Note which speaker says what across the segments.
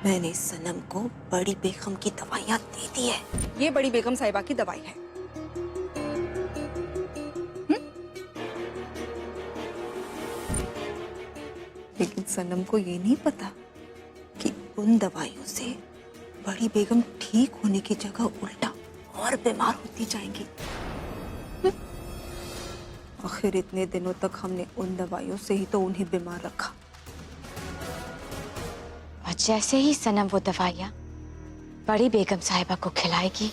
Speaker 1: मैंने सनम को बड़ी बेगम की दवाइयाँ दे दी है।
Speaker 2: ये बड़ी बेगम साहिबा की दवाई है।
Speaker 1: लेकिन सनम को ये नहीं पता कि उन दवाइयों से बड़ी बेगम ठीक होने की जगह उल्टा और बीमार होती जाएंगी। आखिर इतने दिनों तक हमने उन दवाइयों से ही तो उन्हें बीमार रखा।
Speaker 3: और जैसे ही सनम वो दवाइयाँ बड़ी बेगम साहिबा को खिलाएगी,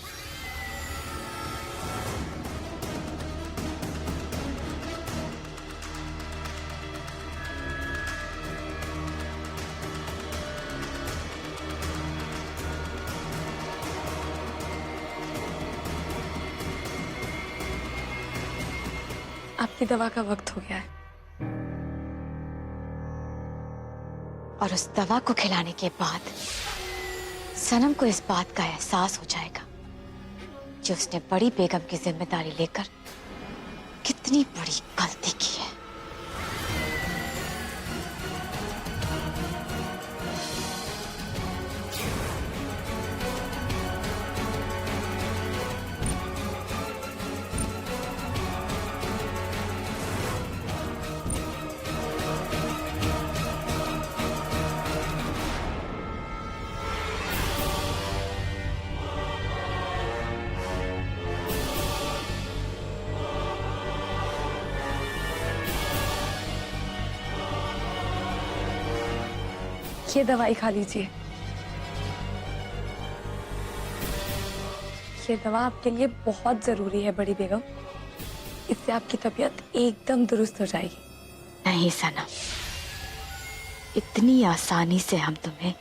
Speaker 2: आपकी दवा का वक्त हो गया है।
Speaker 3: और उस दवा को खिलाने के बाद सनम को इस बात का एहसास हो जाएगा कि उसने बड़ी बेगम की जिम्मेदारी लेकर कितनी बड़ी गलती की है।
Speaker 2: ये दवाई खा लीजिए। ये दवा आपके लिए बहुत जरूरी है बड़ी बेगम। इससे आपकी तबीयत एकदम दुरुस्त हो जाएगी।
Speaker 3: नहीं सनम, इतनी आसानी से हम तुम्हें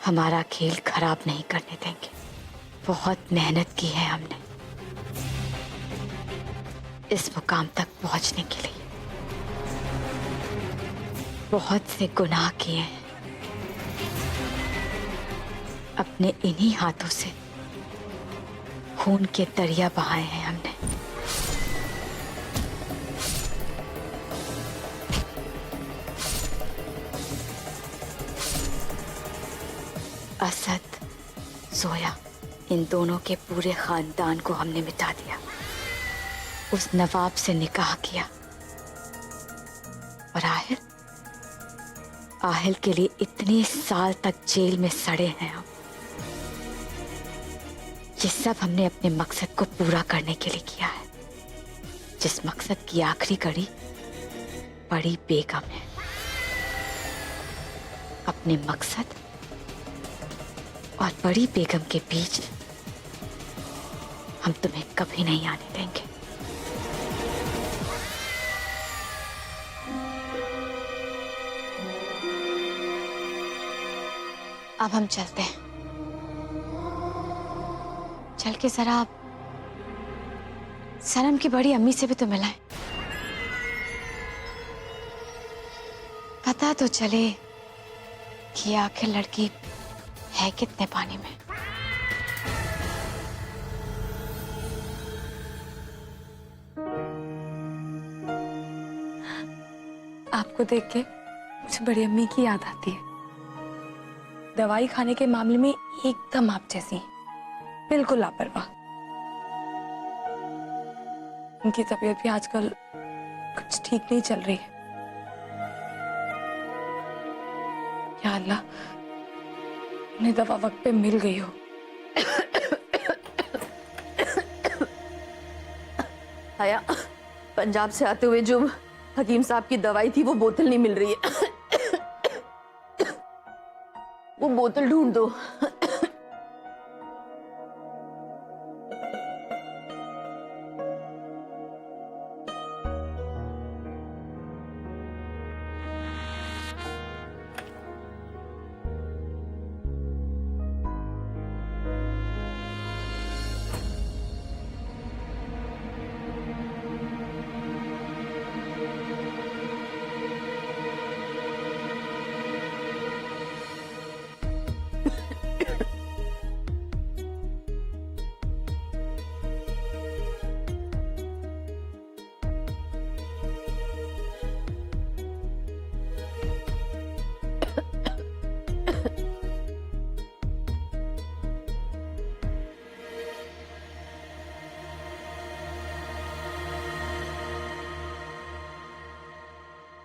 Speaker 3: हमारा खेल खराब नहीं करने देंगे। बहुत मेहनत की है हमने इस मुकाम तक पहुंचने के लिए। बहुत से गुनाह किए हैं, अपने इन्हीं हाथों से खून के दरिया बहाए हैं हमने। असद, जोया, इन दोनों के पूरे खानदान को हमने मिटा दिया। उस नवाब से निकाह किया और आहिल के लिए इतने साल तक जेल में सड़े हैं हम। ये सब हमने अपने मकसद को पूरा करने के लिए किया है, जिस मकसद की आखिरी कड़ी बड़ी बेगम है। अपने मकसद और बड़ी बेगम के बीच हम तुम्हें कभी नहीं आने देंगे। अब हम चलते हैं। चल के जरा आप सनम की बड़ी अम्मी से भी तो मिलाएं। पता तो चले कि आखिर लड़की है कितने पानी में।
Speaker 2: आपको देख के मुझे बड़ी अम्मी की याद आती है। दवाई खाने के मामले में एकदम आप जैसी हैं, बिल्कुल लापरवाह। उनकी तबीयत भी आजकल कुछ ठीक नहीं चल रही है। या अल्लाह, उन्हें दवा वक्त पे मिल गई हो।
Speaker 4: आया, पंजाब से आते हुए जो हकीम साहब की दवाई थी वो बोतल नहीं मिल रही है। वो बोतल ढूंढ दो।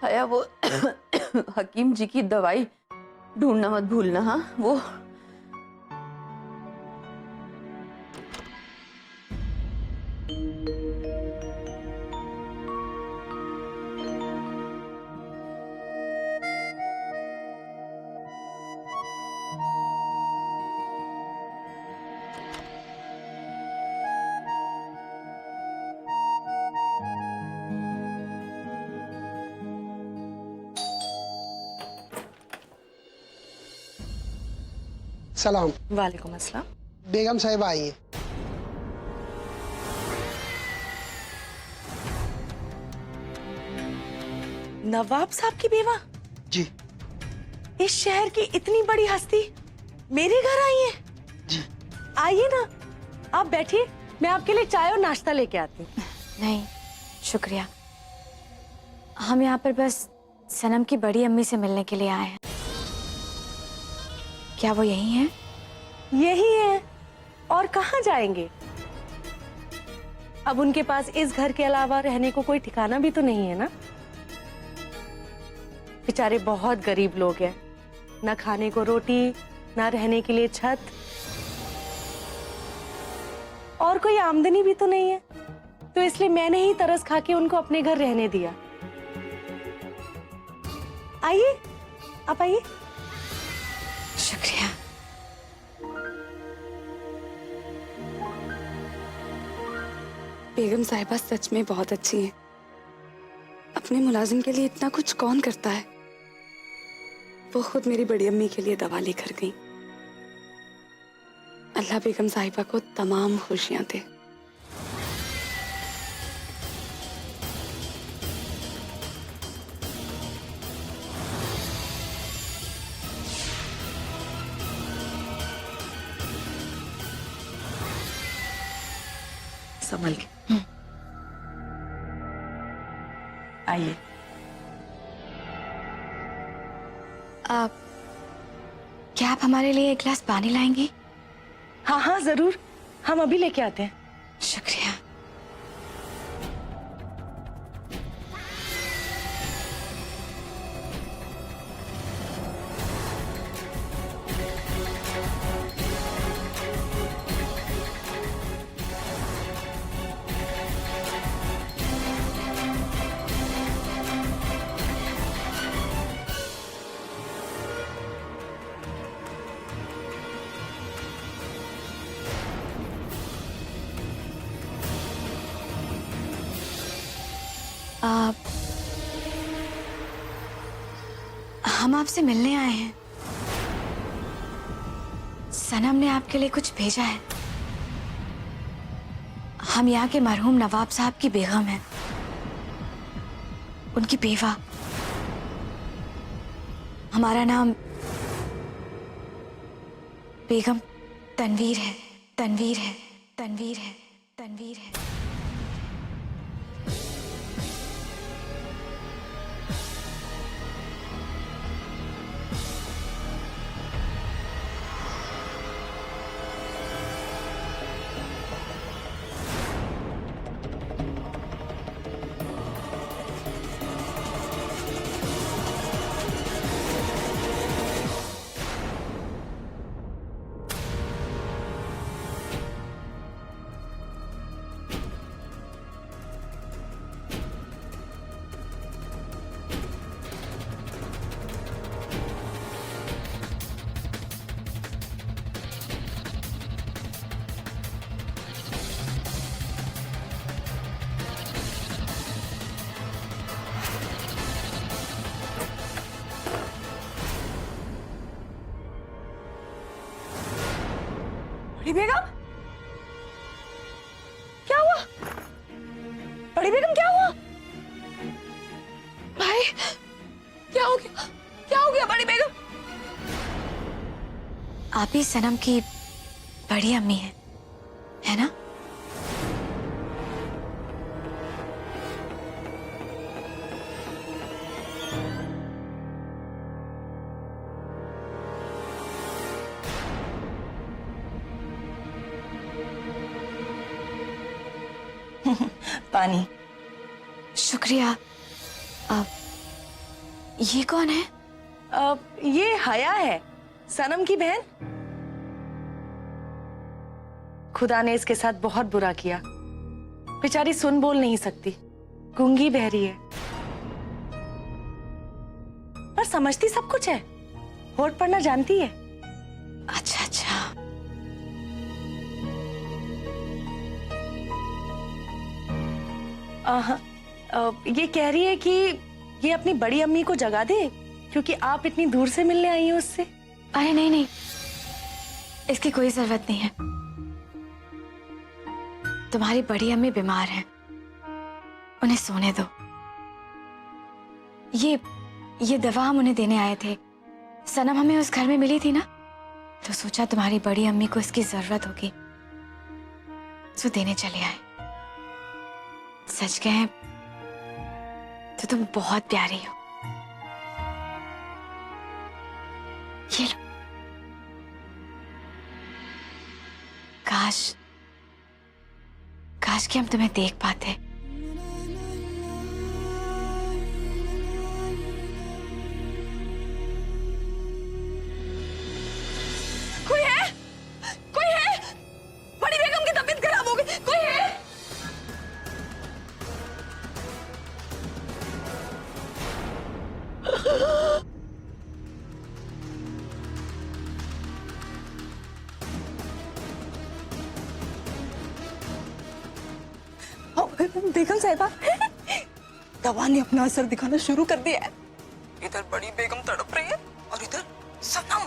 Speaker 4: हया वो हकीम जी की दवाई ढूंढना मत भूलना। हाँ वो
Speaker 5: सलाम।
Speaker 2: वालेकुम अस्सलाम।
Speaker 5: बेगम साहिबा आई है।
Speaker 6: नवाब साहब की बेवा?
Speaker 5: जी
Speaker 6: इस शहर की इतनी बड़ी हस्ती मेरे घर आई है?
Speaker 5: जी।
Speaker 6: आइए ना, आप बैठिए, मैं आपके लिए चाय और नाश्ता लेके आती हूँ।
Speaker 3: नहीं शुक्रिया, हम यहाँ पर बस सनम की बड़ी अम्मी से मिलने के लिए आए हैं। क्या वो यही हैं?
Speaker 6: यही है, और कहाँ जाएंगे? अब उनके पास इस घर के अलावा रहने को कोई ठिकाना भी तो नहीं है ना। बेचारे बहुत गरीब लोग हैं, ना खाने को रोटी, ना रहने के लिए छत, और कोई आमदनी भी तो नहीं है। तो इसलिए मैंने ही तरस खा के उनको अपने घर रहने दिया। आइए, आप आइए।
Speaker 3: शुक्रिया।
Speaker 2: बेगम साहिबा सच में बहुत अच्छी हैं। अपने मुलाजिम के लिए इतना कुछ कौन करता है। वो खुद मेरी बड़ी अम्मी के लिए दवा लेकर गई। अल्लाह बेगम साहिबा को तमाम खुशियां दे।
Speaker 6: संभल के आइए।
Speaker 3: आप क्या आप हमारे लिए एक गिलास पानी लाएंगी?
Speaker 6: हाँ हाँ जरूर, हम अभी लेके आते हैं।
Speaker 3: शुक्रिया। आप हम आपसे मिलने आए हैं। सनम ने आपके लिए कुछ भेजा है। हम यहाँ के मरहूम नवाब साहब की बेगम हैं, उनकी बेवा। हमारा नाम बेगम तनवीर है, तनवीर है, तनवीर है, तनवीर है।
Speaker 6: बड़ी बेगम, क्या हुआ? बड़ी बेगम क्या हुआ?
Speaker 2: भाई क्या हो गया? क्या हो गया बड़ी बेगम?
Speaker 3: आप ही सनम की बड़ी अम्मी है ना?
Speaker 6: पानी।
Speaker 3: शुक्रिया। अब ये कौन है?
Speaker 6: ये हया है, सनम की बहन। खुदा ने इसके साथ बहुत बुरा किया। बेचारी सुन बोल नहीं सकती, गूंगी बहरी है, पर समझती सब कुछ है, होठ पढ़ना जानती है।
Speaker 3: अच्छा अच्छा।
Speaker 6: ये कह रही है कि ये अपनी बड़ी अम्मी को जगा दे, क्योंकि आप इतनी दूर से मिलने आई हैं उससे।
Speaker 3: अरे नहीं नहीं, इसकी कोई जरूरत नहीं है। तुम्हारी बड़ी अम्मी बीमार हैं, उन्हें सोने दो। ये दवा हम उन्हें देने आए थे। सनम हमें उस घर में मिली थी ना, तो सोचा तुम्हारी बड़ी अम्मी को इसकी जरूरत होगी, तो देने चले आए। सच कहें तो तुम बहुत प्यारी हो। ये लो। काश कि हम तुम्हें देख पाते।
Speaker 2: कोई है? कोई है? बड़ी बेगम की तबीयत खराब हो गई, कोई है?
Speaker 1: बेगम साहिबा, दवा ने अपना असर दिखाना शुरू कर दिया है। इधर बड़ी बेगम तड़प रही है और इधर सनम।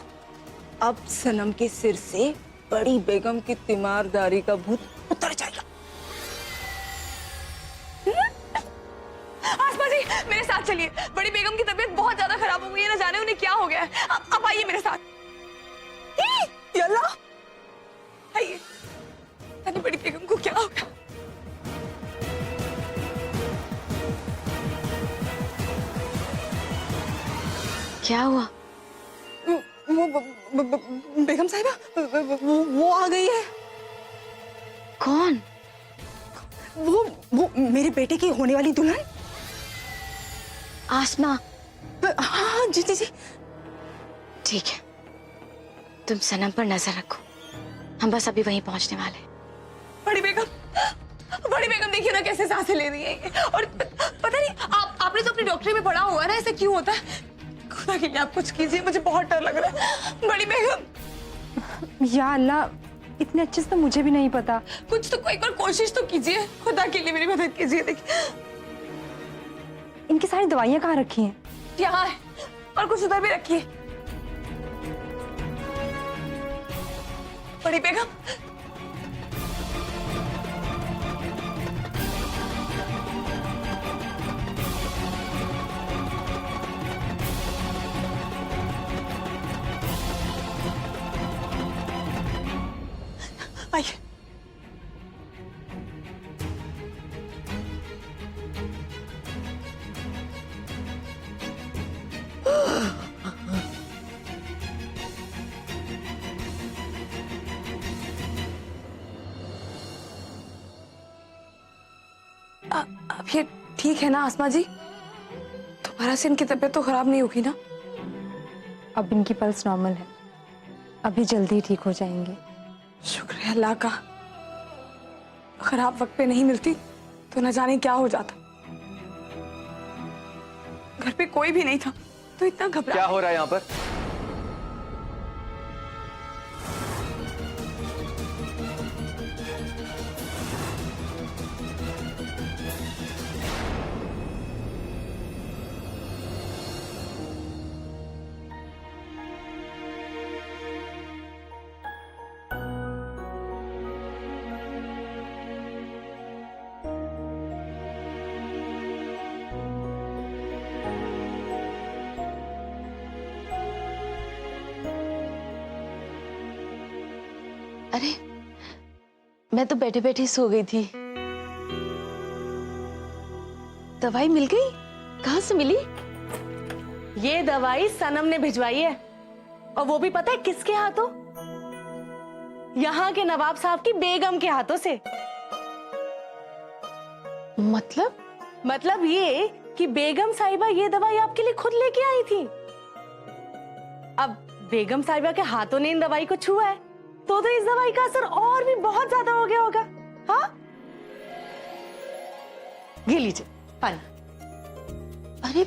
Speaker 1: अब सनम के सिर से बड़ी बेगम की तीमारदारी का भूत उतर जाएगा।
Speaker 2: आसमा जी, मेरे साथ चलिए। बड़ी बेगम की तबीयत बहुत ज्यादा खराब हो गई है, ना जाने उन्हें क्या हो गया है। अब आइए मेरे साथ।
Speaker 1: यल्ला,
Speaker 2: आइए। जाने बड़ी बेगम को क्या हो गया।
Speaker 3: क्या हुआ?
Speaker 1: बेगम साहिबा, वो आ गई है।
Speaker 3: कौन?
Speaker 1: वो मेरे बेटे की होने वाली दुल्हन।
Speaker 3: आसमा?
Speaker 1: हाँ जी जी जी।
Speaker 3: ठीक है, तुम सनम पर नजर रखो, हम बस अभी वहीं पहुंचने वाले हैं।
Speaker 2: बड़ी बेगम देखिए ना कैसे सांसें ले रही है। और पता नहीं, आपने तो अपनी डॉक्टरी में पढ़ा होगा ना, ऐसा क्यों होता है। खुदा के लिए आप कुछ कीजिए, मुझे बहुत डर लग रहा है। बड़ी बेगम,
Speaker 6: या अल्लाह, इतने अच्छे से तो मुझे भी नहीं पता।
Speaker 2: कुछ तो एक बार कोशिश तो कीजिए, खुदा के लिए मेरी मदद कीजिए। देखिए
Speaker 6: इनकी सारी दवाइयाँ कहाँ रखी हैं?
Speaker 2: यहाँ है, और कुछ उधर भी रखिए। बड़ी बेगम, आइए। अब ये ठीक है ना आसमा जी? दोबारा से इनकी तबीयत तो खराब नहीं होगी ना?
Speaker 6: अब इनकी पल्स नॉर्मल है, अभी जल्दी ठीक हो जाएंगे।
Speaker 2: शुक्र है अल्लाह का। खराब वक्त पे नहीं मिलती तो न जाने क्या हो जाता। घर पे कोई भी नहीं था तो इतना घबरा।
Speaker 5: क्या हो रहा है यहाँ पर?
Speaker 7: अरे मैं तो बैठे बैठे सो गई थी। दवाई मिल गई? कहाँ से मिली?
Speaker 6: ये दवाई सनम ने भिजवाई है, और वो भी पता है किसके हाथों? यहाँ के नवाब साहब की बेगम के हाथों से।
Speaker 7: मतलब
Speaker 6: मतलब ये कि बेगम साहिबा ये दवाई आपके लिए खुद लेके आई थी। अब बेगम साहिबा के हाथों ने इन दवाई को छुआ है तो इस दवाई का असर और भी बहुत ज्यादा हो गया होगा। हाँ, ये लीजिए पानी।
Speaker 7: अरे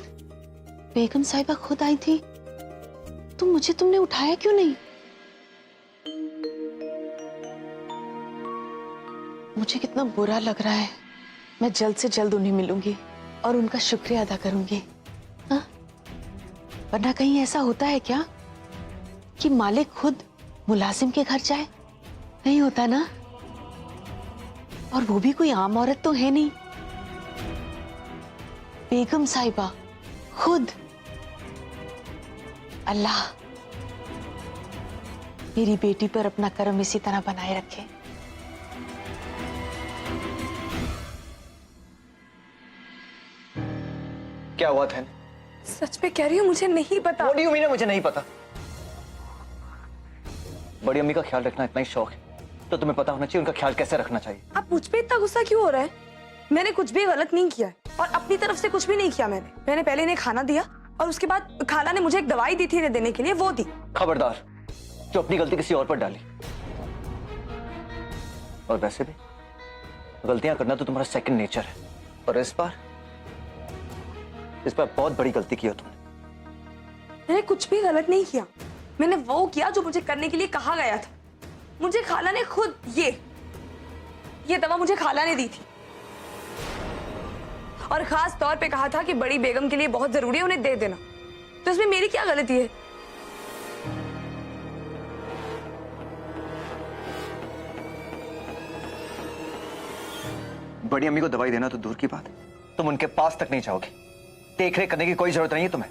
Speaker 7: बेगम साहिबा खुद आई थी तो मुझे तुमने उठाया क्यों नहीं? मुझे कितना बुरा लग रहा है। मैं जल्द से जल्द उन्हें मिलूंगी और उनका शुक्रिया अदा करूंगी। हाँ? वरना कहीं ऐसा होता है क्या कि मालिक खुद मुलाजिम के घर जाए? नहीं होता ना। और वो भी कोई आम औरत तो है नहीं, बेगम साहिबा खुद। अल्लाह मेरी बेटी पर अपना करम इसी तरह बनाए रखे।
Speaker 5: क्या हुआ था?
Speaker 2: सच में कह रही हूँ, मुझे नहीं पता।
Speaker 5: What do you mean मुझे नहीं पता? बड़ी अम्मी का ख्याल रखना इतना ही शौक है तो तुम्हें पता होना चाहिए उनका ख्याल कैसे रखना चाहिए।
Speaker 2: आप मुझ पे इतना गुस्सा क्यों हो रहा है? मैंने कुछ भी गलत नहीं किया है और अपनी तरफ से कुछ भी नहीं किया। मैंने पहले इन्हें खाना दिया और उसके बाद खाला ने मुझे एक दवाई दी थी इन्हें देने के लिए, वो दी।
Speaker 5: खबरदार, जो अपनी गलती किसी और पर डाली। और वैसे भी गलतियां करना तो तुम्हारा सेकंड नेचर है, और इस बार बहुत बड़ी गलती की हो तुमने।
Speaker 2: मैंने कुछ भी गलत नहीं किया। मैंने वो किया जो मुझे करने के लिए कहा गया था। मुझे खाला ने खुद ये दवा मुझे खाला ने दी थी और खास तौर पे कहा था कि बड़ी बेगम के लिए बहुत जरूरी है, उन्हें दे देना। तो इसमें मेरी क्या गलती है?
Speaker 5: बड़ी अम्मी को दवाई देना तो दूर की बात है, तुम उनके पास तक नहीं जाओगे। देख रेख करने की कोई जरूरत नहीं है तुम्हें।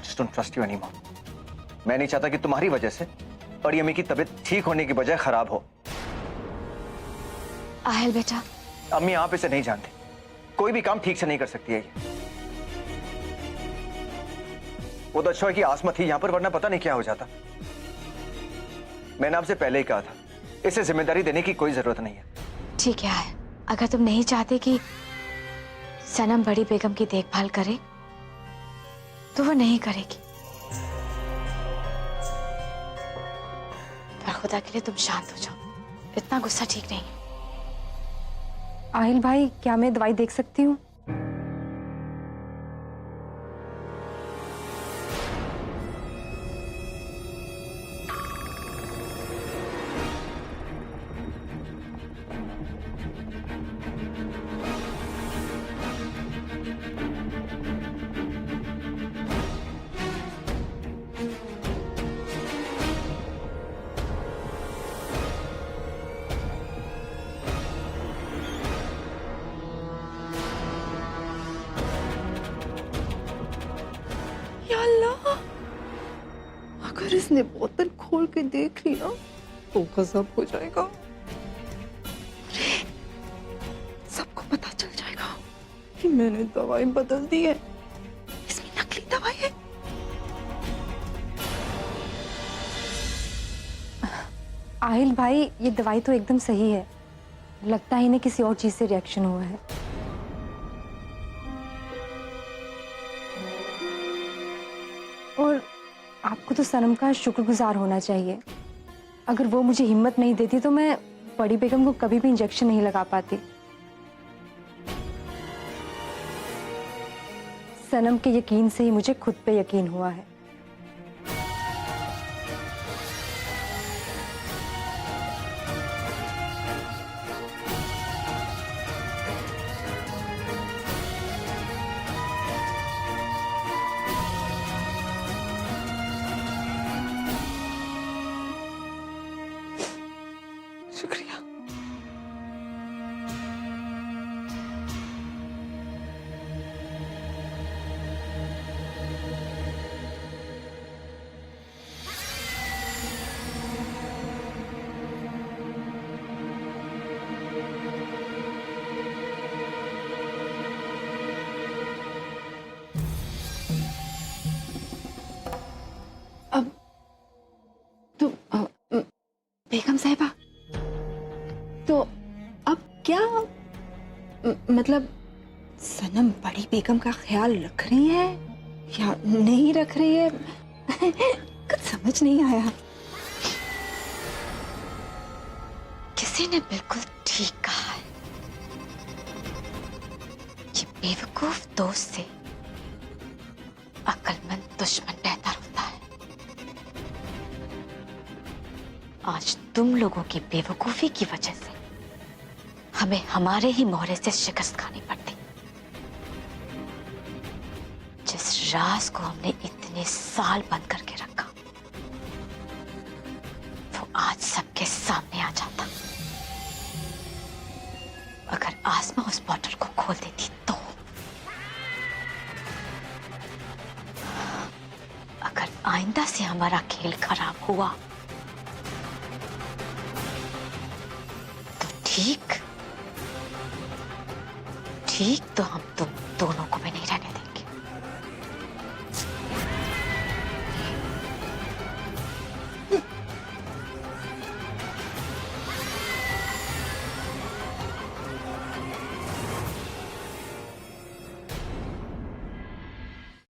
Speaker 5: Just don't trust you anymore. मैं नहीं चाहता कि तुम्हारी वजह से बड़ी अम्मी की तबीयत ठीक होने की बजाय खराब हो।
Speaker 3: आहिल बेटा,
Speaker 5: अम्मी आप इसे नहीं जानते, कोई भी काम ठीक से नहीं कर सकती है ये। वो तो अच्छा है कि आसमा थी यहां पर, वरना पता नहीं क्या हो जाता। मैंने आपसे पहले ही कहा था, इसे जिम्मेदारी देने की कोई जरूरत नहीं है।
Speaker 3: ठीक है आहिल, अगर तुम नहीं चाहते कि सनम बड़ी बेगम की देखभाल करे तो वो नहीं करेगी। पर खुदा के लिए तुम शांत हो जाओ, इतना गुस्सा ठीक नहीं है।
Speaker 2: आहिल भाई, क्या मैं दवाई देख सकती हूँ?
Speaker 1: या अल्लाह, अगर इसने बोतल खोल के देख ली ना तो गजब हो जाएगा। अरे, सबको पता चल जाएगा कि मैंने दवाई बदल दी है। इसमें नकली दवाई है।
Speaker 2: आहिल भाई, ये दवाई तो एकदम सही है। लगता है इन्हें किसी और चीज से रिएक्शन हुआ है। और आपको तो सनम का शुक्रगुजार होना चाहिए। अगर वो मुझे हिम्मत नहीं देती तो मैं बड़ी बेगम को कभी भी इंजेक्शन नहीं लगा पाती। सनम के यकीन से ही मुझे खुद पे यकीन हुआ है।
Speaker 1: शुक्रिया। मतलब सनम बड़ी बेगम का ख्याल रख रही है या नहीं रख रही है? कुछ समझ नहीं आया।
Speaker 3: किसी ने बिल्कुल ठीक कहा है कि बेवकूफ दोस्त से अक्लमंद दुश्मन बेहतर होता है। आज तुम लोगों की बेवकूफी की वजह से हमें हमारे ही मोहरे से शिकस्त खानी पड़ती। जिस राज को हमने इतने साल बंद करके रखा वो आज सबके सामने आ जाता। अगर आसमा उस बॉटल को खोल देती तो, अगर आइंदा से हमारा खेल खराब हुआ तो ठीक तो हम तुम